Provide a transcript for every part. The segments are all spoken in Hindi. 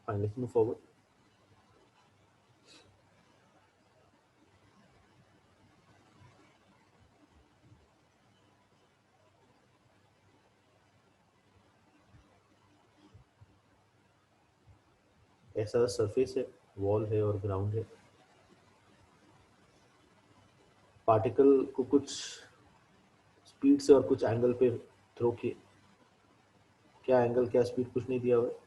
Fine, let's move forward. ऐसा सरफेस है, वॉल है और ग्राउंड है। पार्टिकल को कुछ स्पीड से और कुछ एंगल पे थ्रो किए। क्या एंगल क्या स्पीड कुछ नहीं दिया हुआ है।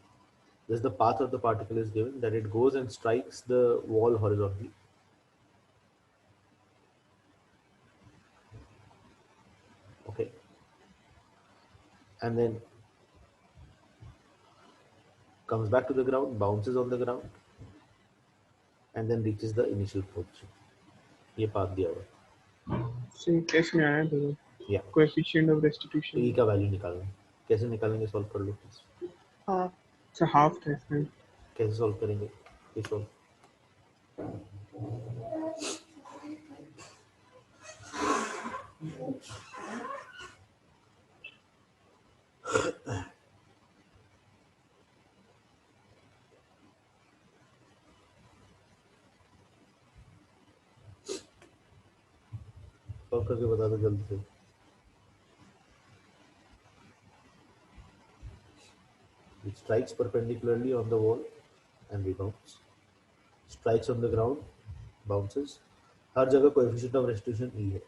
Thus the path of the particle is given that it goes and strikes the wall horizontally. Okay, and then comes back to the ground, bounces on the ground, and then reaches the initial position. ये path दिया हुआ है। से कैसे आया तो Yeah. Coefficient of restitution E का वैल्यू निकालना है। कैसे निकालेंगे, सॉल्व कर लो प्लीज। हां सो हाफ था इसमें। कैसे सॉल्व करेंगे, ये सॉल्व। सॉल्व करके बता दो जल्दी से। It strikes perpendicularly on the wall and rebounds. Strikes on the ground, bounces. हर जगह कोएफिशिएंट ऑफ रेस्टिट्यूशन E है।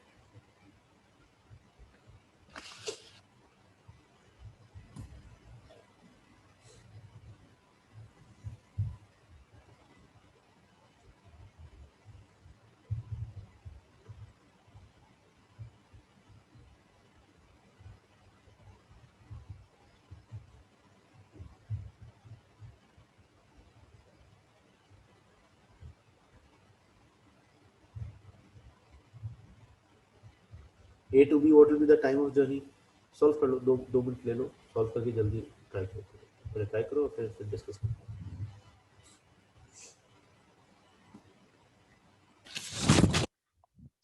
A to B, what will be the time of journey? Solve कर लो, दो मिनट ले लो, सॉल्व करके जल्दी ट्राई करो। पहले ट्राई करो और फिर डिस्कस करो।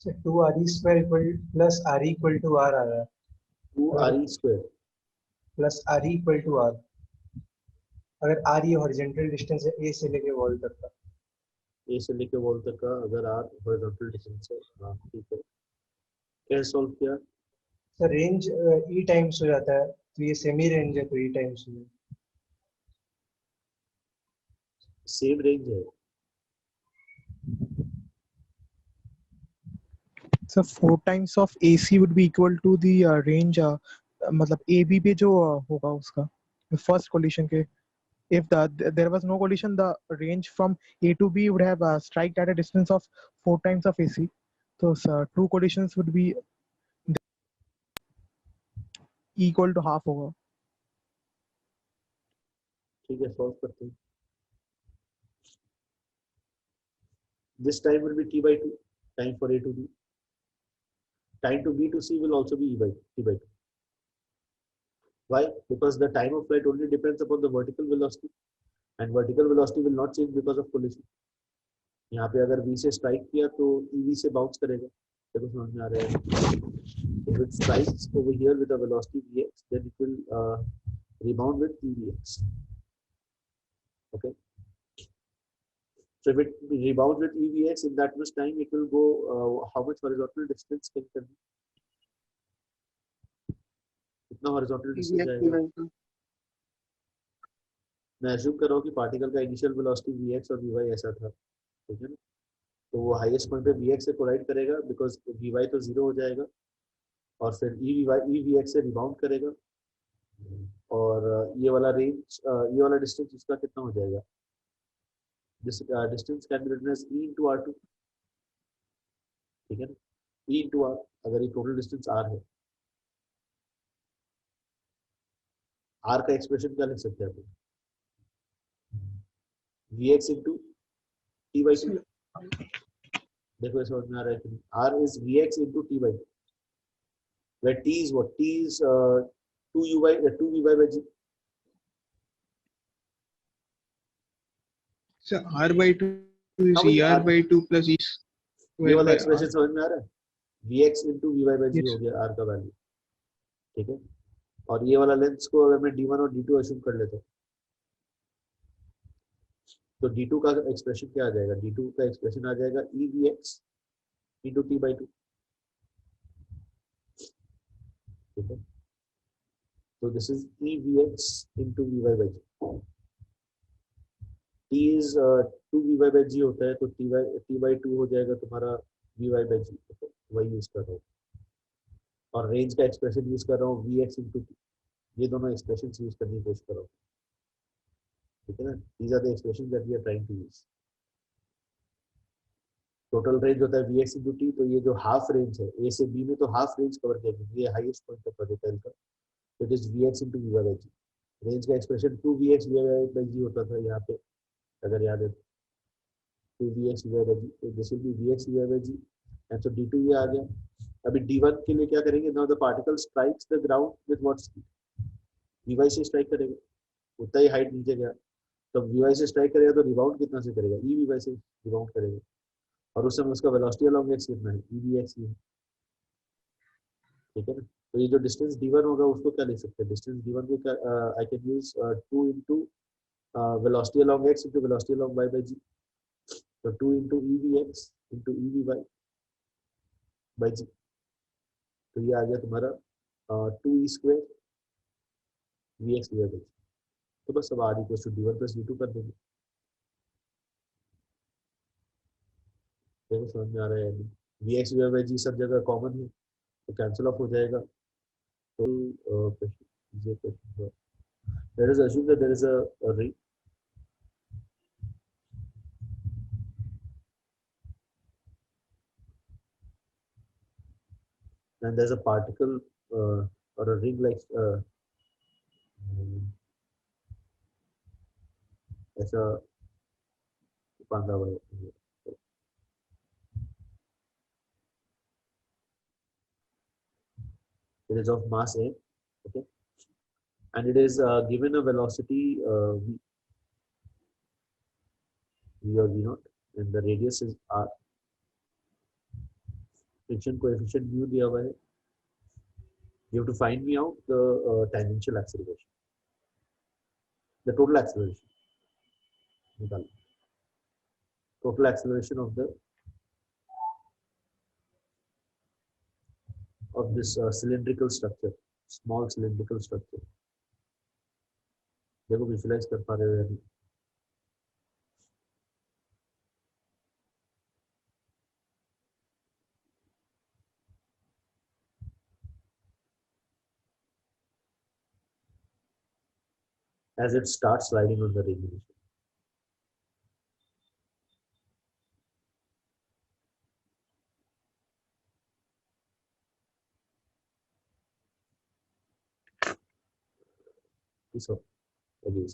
So 2RE square equal plus RE equal to R आ रहा है 2RE square plus RE equal to R। अगर RE हॉरिजॉन्टल डिस्टेंस है A से लेके वॉल तक का, A से लेके वॉल तक का, अगर R हॉरिजॉन्टल डिस्टेंस है। हाँ ठीक है, कैसे सॉल्व किया? तो रेंज E टाइम्स हो जाता है, तो ये सेमी रेंज है तो E टाइम्स हो। सेम रेंज है। So 4 times of AC would be equal to the range मतलब AB पे जो होगा उसका first collision के, if there was no collision, the range from A to B would have strike at a distance of 4 times of AC. So two collisions would be equal to half होगा। ठीक है, सॉल्व करते हैं। This time will be T/2, time for A to B. Time to B to C will also be T/2. Why? Because the time of flight only depends upon the vertical velocity, and vertical velocity will not change because of collision. यहाँ पे अगर V से स्ट्राइक किया तो EV से बाउंस करेगा। देखो समझ में आ रहा है? If it strikes over here with a velocity Vx, then it will rebound with EVx. Okay. So if it rebounds with EVx in that much time, it will go how much horizontal distance can it be? कितना horizontal distance जाएगा? मैं assume कर रहा हूँ कि पार्टिकल का इनिशियल वेलोसिटी Vx और Vy ऐसा था, ठीक है ना? तो वो हाईएस्ट पॉइंट पे Vx से कोलाइड करेगा, बिकॉज Vy तो जीरो हो जाएगा, और फिर Evx से रिबाउंड करेगा, और ये वाला रेंज, ये वाला डिस्टेंस इसका कितना हो जाएगा? This distance can be written as E into R2, ठीक है ना? E into R, अगर ये टोटल डिस्टेंस R है, R का एक्सप्रेशन क्या लिख सकते हैं आप? Vx into T/2। देखो ये समझ में आ रहा है कि R is Vx into T/2, where T is what? T is 2Vy by G. So R/2 is ER/2 plus E ये वाला एक्सप्रेशन समझ में आ रहा है? Vx into Vy by G हो गया R का वैल्यू, ठीक है? और ये वाला लेंस को अगर मैं D1 और D2 अज्यूम कर लेता हूँ, तो d2 का एक्सप्रेशन क्या आ जाएगा? d2 का एक्सप्रेशन आ जाएगा EVx into t/2, ठीक है। तो this is EVx into Vy/g. T is 2Vy/g होता है, तो t/2 हो जाएगा तुम्हारा Vy/g, वही यूज कर रहा हूँ। और रेंज का एक्सप्रेशन यूज कर रहा हूँ Vx into t, ये दोनों एक्सप्रेशन यूज करने की कोशिश कर रहा हूँ, ठीक है ना। These are the expression that we are trying to use. Total range होता है Vx into t, तो ये जो हाफ रेंज है A से B में, तो हाफ रेंज कवर किया, ये हाईएस्ट पॉइंट का प्रोजेक्ट है, it is Vx into Vy/g। Range का एक्सप्रेशन 2Vx Vy/g होता था यहाँ पे, अगर याद है, 2Vx Vy/g, तो this will be Vx Vy/g, and so d2 ये आ गया। अभी d1 के लिए क्या करेंगे? Now the particle strikes the ground with what speed? Vy से स्ट्राइक करेगा, उतना ही हाइट नीचे गया, तो Vy से स्ट्राइक करेगा तो रिबाउंड कितना से करेगा? Vy से रिबाउंड करेगा, और उस समय उसका वेलोसिटी अलोंग एक्स कितना है? Evx ही है, ठीक है ना। तो ये जो डिस्टेंस d1 होगा उसको क्या लिख सकते हैं? डिस्टेंस d1 को क्या, I can use 2 into velocity along x into velocity along y/g, तो 2 into EVx into EVy/g, तो ये आ गया तुम्हारा 2e² Vx Vy/g। तो बस अब r equal to d1 plus d2 कर देंगे। देखो समझ में आ रहा है नहीं? Vx Vy/g सब जगह कॉमन है, तो कैंसिल ऑफ हो जाएगा। तो ये question, let us assume that there is a ring and there's a particle or a ring like ऐसा बांधा हुआ है, it is of mass m, okay, and it is given a velocity v or v0, and the radius is r, friction coefficient mu दिया हुआ है, you have to find me out the tangential acceleration, the total acceleration, निकालो total acceleration of this cylindrical structure, small cylindrical structure। देखो विजुलाइज कर पा रहे हो या नहीं? As it starts sliding on the ring. So, again,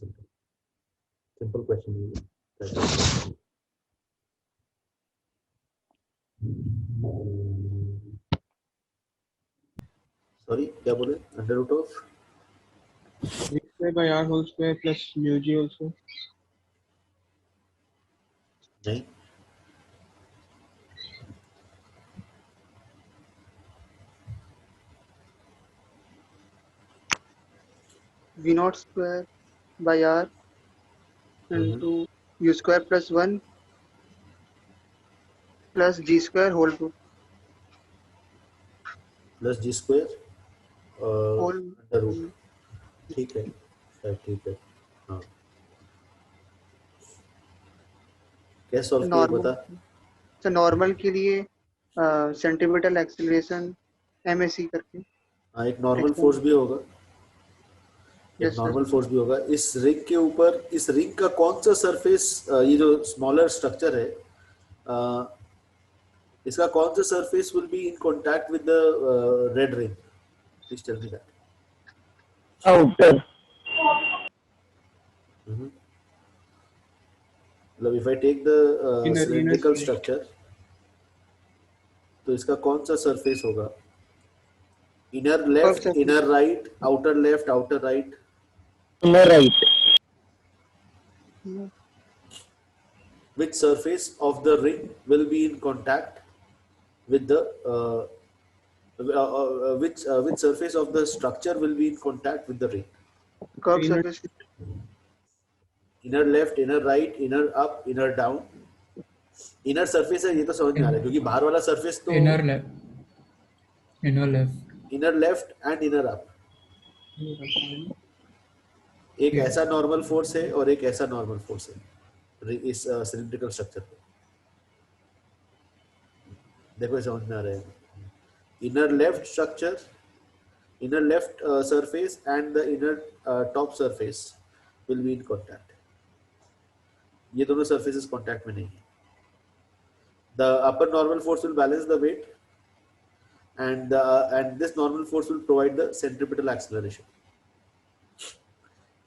simple question. Sorry, क्या बोले? Under root of V square by r whole square plus mu g also. नहीं, V naught square by r into u square plus 1 plus g square whole 2 plus g square whole under root, ठीक है, शायद ठीक है, हाँ। कैसे सॉल्व किया बता? तो नॉर्मल के लिए सेंटीमीटर एक्सेलरेशन MAC करके, हाँ, एक नॉर्मल फोर्स भी होगा, एक Yes, नॉर्मल फोर्स भी होगा इस रिंग के ऊपर। इस रिंग का कौन सा सरफेस, ये जो स्मॉलर स्ट्रक्चर है, इसका कौन सा surface will be in contact with the red ring? Please tell me that. outer, मतलब if I take the Inner cylindrical side. Structure, तो इसका कौन सा सरफेस होगा? Inner left, surface. Inner right, outer left, outer right? inner right, Which surface of the ring will be in contact with the which surface of the structure will be in contact with the ring? Curved Inner- surface. Inner left, inner right, inner up, inner down, inner surface है, ये तो समझ में आ रहा है क्योंकि बाहर वाला सरफेस तो inner left, inner left, inner left and inner up, एक Yeah. ऐसा नॉर्मल फोर्स है और एक ऐसा नॉर्मल फोर्स है इस सिलिंड्रिकल स्ट्रक्चर पे। देखो ये समझ में आ रहा है, inner left structure, inner left surface and the inner top surface will be in contact. ये दोनों surfaces contact में नहीं है। The upper normal force will balance the weight and this normal force will provide the centripetal acceleration.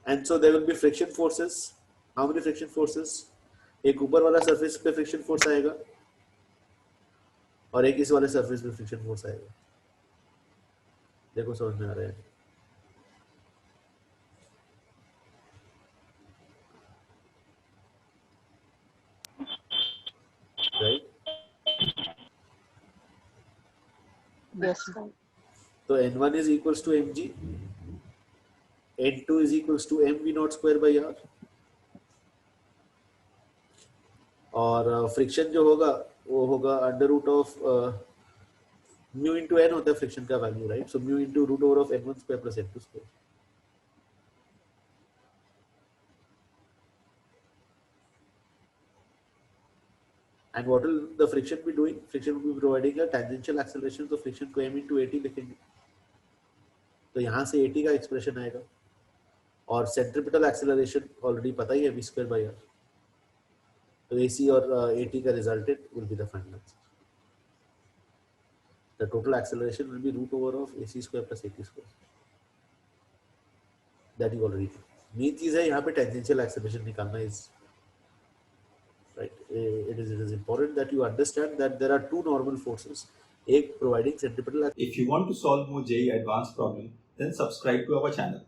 And so there will be friction forces. How many friction forces? एक ऊपर वाला surface पे friction force आएगा और एक इस वाले surface पे friction force आएगा। देखो समझ में आ रहा है, राइट? Yes, sir. तो n1 is equals to mg, n2 is equals to mv naught square by r, और फ्रिक्शन जो होगा वो होगा under root of mu into N होता है फ्रिक्शन का value, right? So mu into root over of n1 square plus n2 square. And what will the friction be doing? Friction will be providing a tangential acceleration, तो फ्रिक्शन को m into at लिखेंगे, तो यहाँ से at का एक्सप्रेशन आएगा, और सेंट्रिपिटल एक्सेलरेशन ऑलरेडी पता ही है v स्क्वायर बाई r, तो ac और at का resultant will be the final answer. The total acceleration will be root over of ac square plus at square. That you already know. Main चीज है यहाँ पे tangential acceleration निकालना is right. It is important that you understand that there are two normal forces, एक providing centripetal. If you want to solve more JEE advanced problem, then subscribe to our channel.